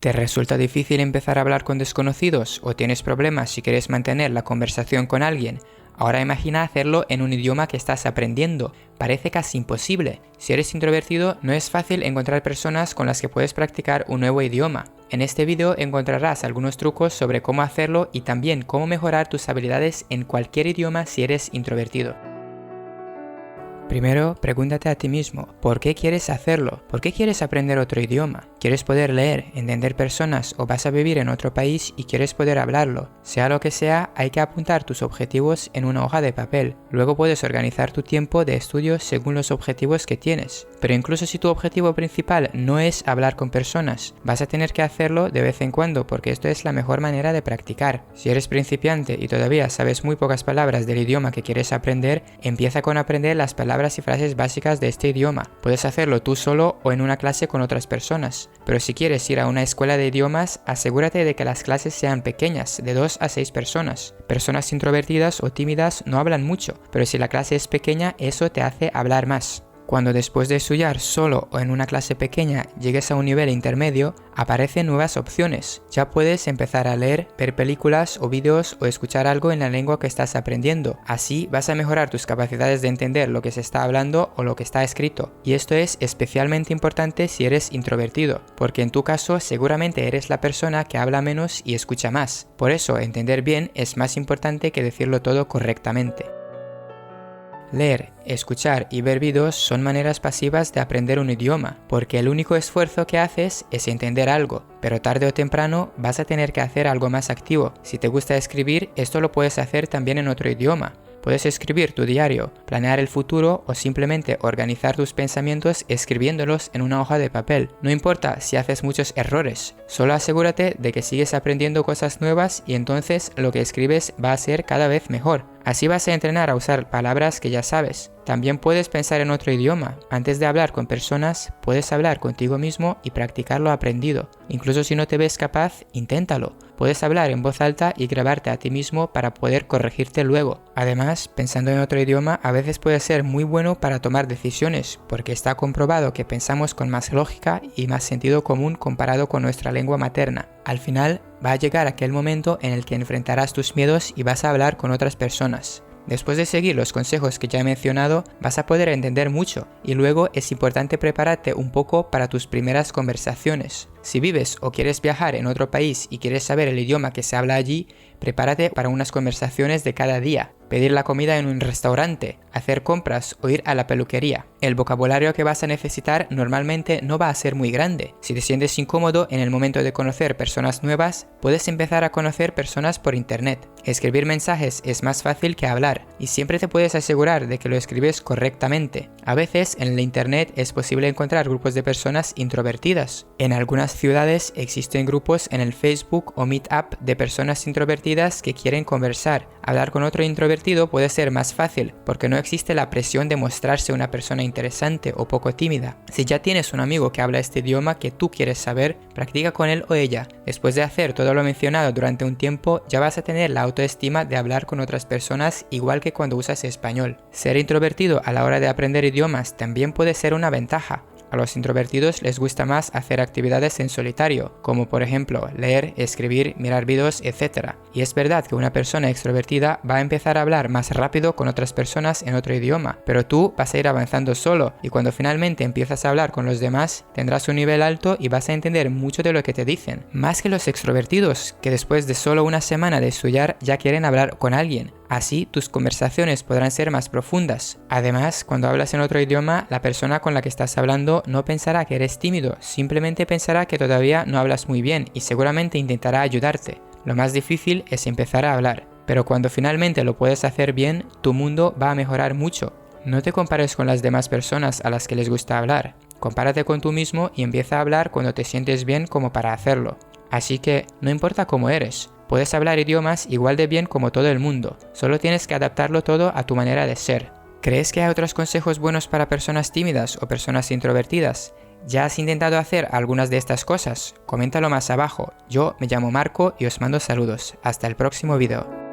¿Te resulta difícil empezar a hablar con desconocidos o tienes problemas si quieres mantener la conversación con alguien? Ahora imagina hacerlo en un idioma que estás aprendiendo. Parece casi imposible. Si eres introvertido, no es fácil encontrar personas con las que puedes practicar un nuevo idioma. En este vídeo encontrarás algunos trucos sobre cómo hacerlo y también cómo mejorar tus habilidades en cualquier idioma si eres introvertido. Primero, pregúntate a ti mismo, ¿por qué quieres hacerlo? ¿Por qué quieres aprender otro idioma? ¿Quieres poder leer, entender personas o vas a vivir en otro país y quieres poder hablarlo? Sea lo que sea, hay que apuntar tus objetivos en una hoja de papel. Luego puedes organizar tu tiempo de estudio según los objetivos que tienes. Pero incluso si tu objetivo principal no es hablar con personas, vas a tener que hacerlo de vez en cuando porque esto es la mejor manera de practicar. Si eres principiante y todavía sabes muy pocas palabras del idioma que quieres aprender, empieza con aprender las palabras y frases básicas de este idioma. Puedes hacerlo tú solo o en una clase con otras personas. Pero si quieres ir a una escuela de idiomas, asegúrate de que las clases sean pequeñas, de 2 a 6 personas. Personas introvertidas o tímidas no hablan mucho, pero si la clase es pequeña, eso te hace hablar más. Cuando después de estudiar solo o en una clase pequeña llegues a un nivel intermedio, aparecen nuevas opciones. Ya puedes empezar a leer, ver películas o vídeos o escuchar algo en la lengua que estás aprendiendo. Así vas a mejorar tus capacidades de entender lo que se está hablando o lo que está escrito. Y esto es especialmente importante si eres introvertido, porque en tu caso seguramente eres la persona que habla menos y escucha más. Por eso, entender bien es más importante que decirlo todo correctamente. Leer, escuchar y ver vídeos son maneras pasivas de aprender un idioma, porque el único esfuerzo que haces es entender algo, pero tarde o temprano vas a tener que hacer algo más activo. Si te gusta escribir, esto lo puedes hacer también en otro idioma. Puedes escribir tu diario, planear el futuro o simplemente organizar tus pensamientos escribiéndolos en una hoja de papel. No importa si haces muchos errores, solo asegúrate de que sigues aprendiendo cosas nuevas y entonces lo que escribes va a ser cada vez mejor. Así vas a entrenar a usar palabras que ya sabes. También puedes pensar en otro idioma. Antes de hablar con personas, puedes hablar contigo mismo y practicar lo aprendido. Incluso si no te ves capaz, inténtalo. Puedes hablar en voz alta y grabarte a ti mismo para poder corregirte luego. Además, pensando en otro idioma a veces puede ser muy bueno para tomar decisiones, porque está comprobado que pensamos con más lógica y más sentido común comparado con nuestra lengua materna. Al final, va a llegar aquel momento en el que enfrentarás tus miedos y vas a hablar con otras personas. Después de seguir los consejos que ya he mencionado, vas a poder entender mucho y luego es importante prepararte un poco para tus primeras conversaciones. Si vives o quieres viajar en otro país y quieres saber el idioma que se habla allí, prepárate para unas conversaciones de cada día, pedir la comida en un restaurante, hacer compras o ir a la peluquería. El vocabulario que vas a necesitar normalmente no va a ser muy grande. Si te sientes incómodo en el momento de conocer personas nuevas, puedes empezar a conocer personas por internet. Escribir mensajes es más fácil que hablar y siempre te puedes asegurar de que lo escribes correctamente. A veces en el internet es posible encontrar grupos de personas introvertidas. En algunas ciudades existen grupos en el Facebook o Meetup de personas introvertidas que quieren conversar. Hablar con otro introvertido puede ser más fácil porque no existe la presión de mostrarse una persona interesante o poco tímida. Si ya tienes un amigo que habla este idioma que tú quieres saber, practica con él o ella. Después de hacer todo lo mencionado durante un tiempo, ya vas a tener la autoestima de hablar con otras personas igual que cuando usas español. Ser introvertido a la hora de aprender idiomas también puede ser una ventaja. A los introvertidos les gusta más hacer actividades en solitario, como por ejemplo leer, escribir, mirar vídeos, etc. Y es verdad que una persona extrovertida va a empezar a hablar más rápido con otras personas en otro idioma, pero tú vas a ir avanzando solo y cuando finalmente empiezas a hablar con los demás, tendrás un nivel alto y vas a entender mucho de lo que te dicen. Más que los extrovertidos, que después de solo una semana de estudiar ya quieren hablar con alguien. Así, tus conversaciones podrán ser más profundas. Además, cuando hablas en otro idioma, la persona con la que estás hablando no pensará que eres tímido, simplemente pensará que todavía no hablas muy bien y seguramente intentará ayudarte. Lo más difícil es empezar a hablar, pero cuando finalmente lo puedes hacer bien, tu mundo va a mejorar mucho. No te compares con las demás personas a las que les gusta hablar. Compárate con tú mismo y empieza a hablar cuando te sientes bien como para hacerlo. Así que, no importa cómo eres. Puedes hablar idiomas igual de bien como todo el mundo, solo tienes que adaptarlo todo a tu manera de ser. ¿Crees que hay otros consejos buenos para personas tímidas o personas introvertidas? ¿Ya has intentado hacer algunas de estas cosas? Coméntalo más abajo. Yo me llamo Marco y os mando saludos. Hasta el próximo video.